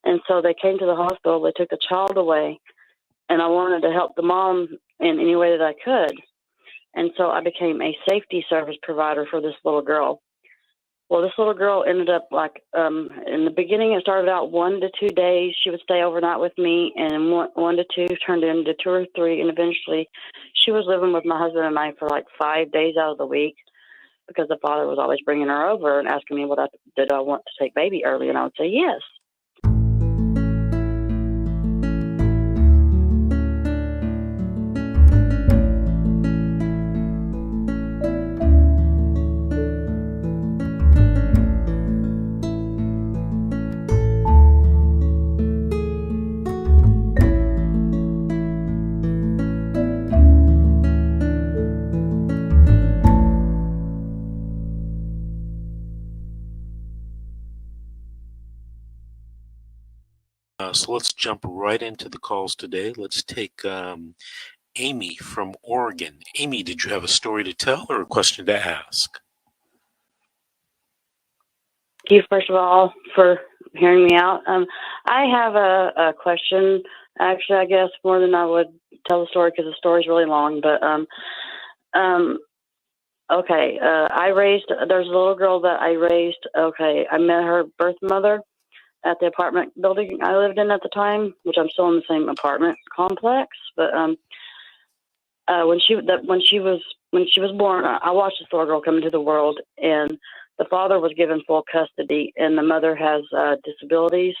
And so they came to the hospital. They took the child away, and I wanted to help the mom in any way that I could. And so I became a safety service provider for this little girl. Well, this little girl ended up in the beginning, it started out 1 to 2 days. She would stay overnight with me, and one to two turned into 2 or 3. And eventually she was living with my husband and I for like 5 days out of the week, because the father was always bringing her over and asking me did I want to take baby early, and I would say yes. So let's jump right into the calls today. Let's take Amy from Oregon. Amy, did you have a story to tell or a question to ask? Thank you, first of all, for hearing me out. I have a question. Actually, I guess more than I would tell the story, because the story's really long. But okay, there's a little girl that I raised. Okay, I met her birth mother at the apartment building I lived in at the time, which I'm still in the same apartment complex. But when she was born, I watched this little girl come into the world, and the father was given full custody, and the mother has disabilities,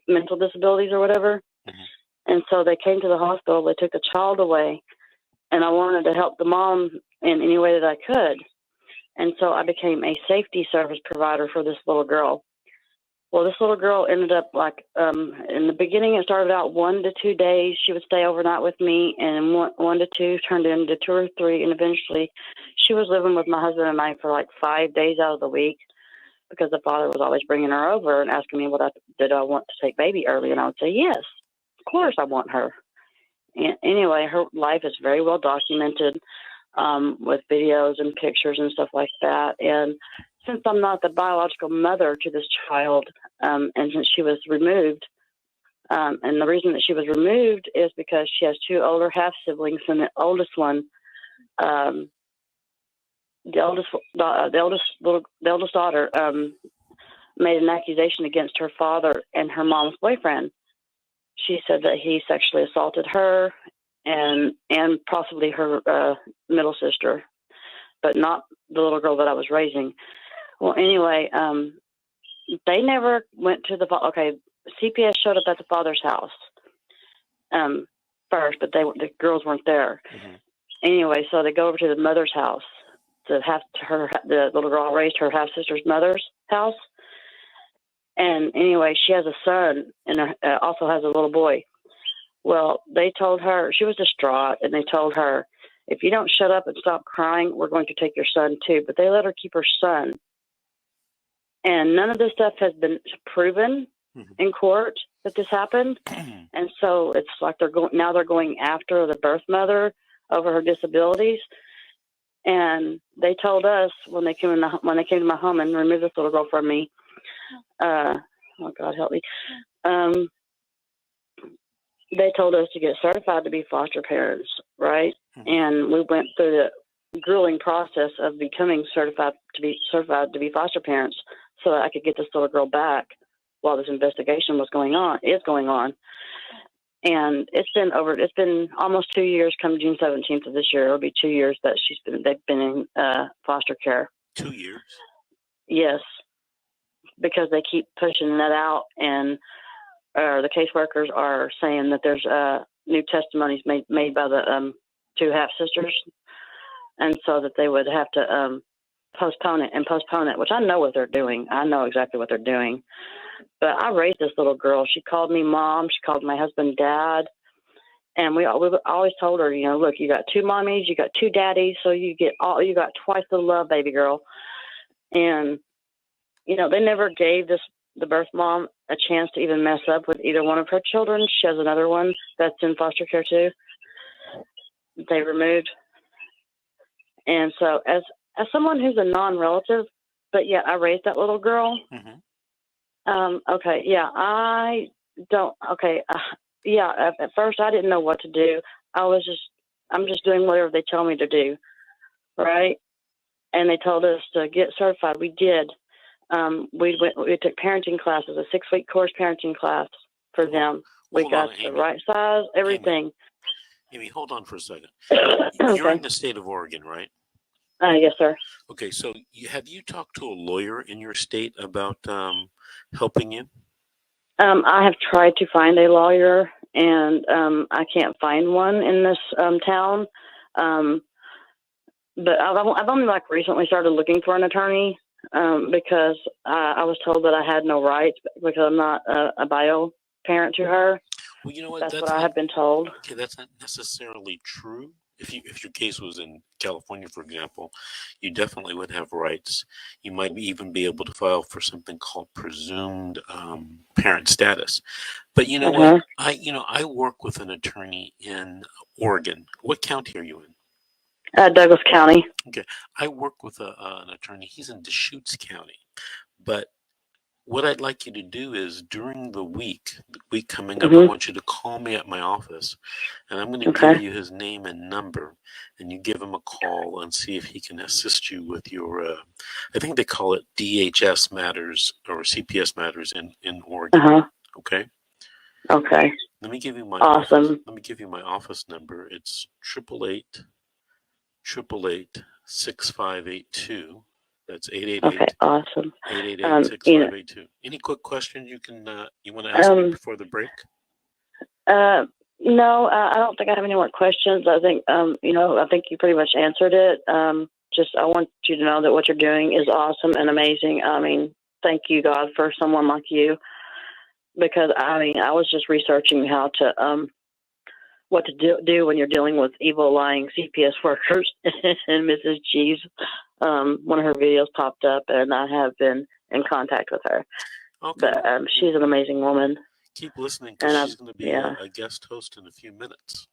mental disabilities or whatever. Mm-hmm. And so they came to the hospital. They took the child away, and I wanted to help the mom in any way that I could. And so I became a safety service provider for this little girl. Well, this little girl ended up in the beginning, it started out 1 to 2 days. She would stay overnight with me, and one to two turned into 2 or 3. And eventually she was living with my husband and I for like 5 days out of the week, because the father was always bringing her over and asking me did I want to take baby early. And I would say, yes, of course I want her. And anyway, her life is very well documented with videos and pictures and stuff like that. And since I'm not the biological mother to this child, and since she was removed, and the reason that she was removed is because she has 2 older half-siblings, and the oldest one, the eldest daughter, made an accusation against her father and her mom's boyfriend. She said that he sexually assaulted her and possibly her middle sister, but not the little girl that I was raising. Well, anyway, they never went to CPS showed up at the father's house first, but the girls weren't there. Mm-hmm. Anyway, so they go over to the mother's house, the little girl raised her half-sister's mother's house. And anyway, she has a son and also has a little boy. Well, they told her, she was distraught, and they told her, if you don't shut up and stop crying, we're going to take your son too. But they let her keep her son. And none of this stuff has been proven in court that this happened. And so it's like they're going after the birth mother over her disabilities. And they told us when they came to my home and removed this little girl from me, oh God help me, they told us to get certified to be foster parents, right? And we went through the grueling process of becoming certified to be foster parents, so that I could get this little girl back while this investigation is going on. And it's been almost 2 years. Come June 17th of this year, it'll be 2 years that they've been in foster care. 2 years? Yes, because they keep pushing that out, and the caseworkers are saying that there's new testimonies made by the 2 half-sisters, and so that they would have to postpone it, which I know what they're doing. I know exactly what they're doing. But I raised this little girl. She called me mom. She called my husband dad. And we always told her, look, you got 2 mommies, you got 2 daddies, so you got twice the love, baby girl. And, they never gave the birth mom a chance to even mess up with either one of her children. She has another one that's in foster care too. They removed. And so as someone who's a non-relative, but yet I raised that little girl. Mm-hmm. Okay, yeah, I don't. Okay, yeah. At first, I didn't know what to do. I'm just doing whatever they tell me to do, right? And they told us to get certified. We did. We took parenting classes, a 6-week course parenting class for them. We got the right size, everything. Amy, hold on for a second. Okay. You're in the state of Oregon, right? Yes, sir. Okay, so have you talked to a lawyer in your state about helping you? I have tried to find a lawyer, and I can't find one in this town. But I've only like recently started looking for an attorney because I was told that I had no rights because I'm not a bio parent to her. Well, you know what? That's what I have been told. Okay, that's not necessarily true. If your case was in California, for example, you definitely would have rights. You might even be able to file for something called presumed parent status. But you know what? I work with an attorney in Oregon. What county are you in? Douglas County. Okay, I work with an attorney. He's in Deschutes County. But what I'd like you to do is during the week coming up, I want you to call me at my office, and I'm going to give you his name and number, and you give him a call and see if he can assist you with your, I think they call it DHS matters or CPS matters in Oregon. Okay. Okay. Let me give you my office number. It's 888-888-6582. That's 888. Okay, awesome. 888-6582. Any quick questions you want to ask me before the break? No, I don't think I have any more questions. I think I think you pretty much answered it. Just I want you to know that what you're doing is awesome and amazing. I mean, thank you, God, for someone like you, because I was just researching how to what to do when you're dealing with evil, lying CPS workers. And Mrs. G's, one of her videos popped up, and I have been in contact with her. Okay. But she's an amazing woman. Keep listening, because she's going to be a guest host in a few minutes.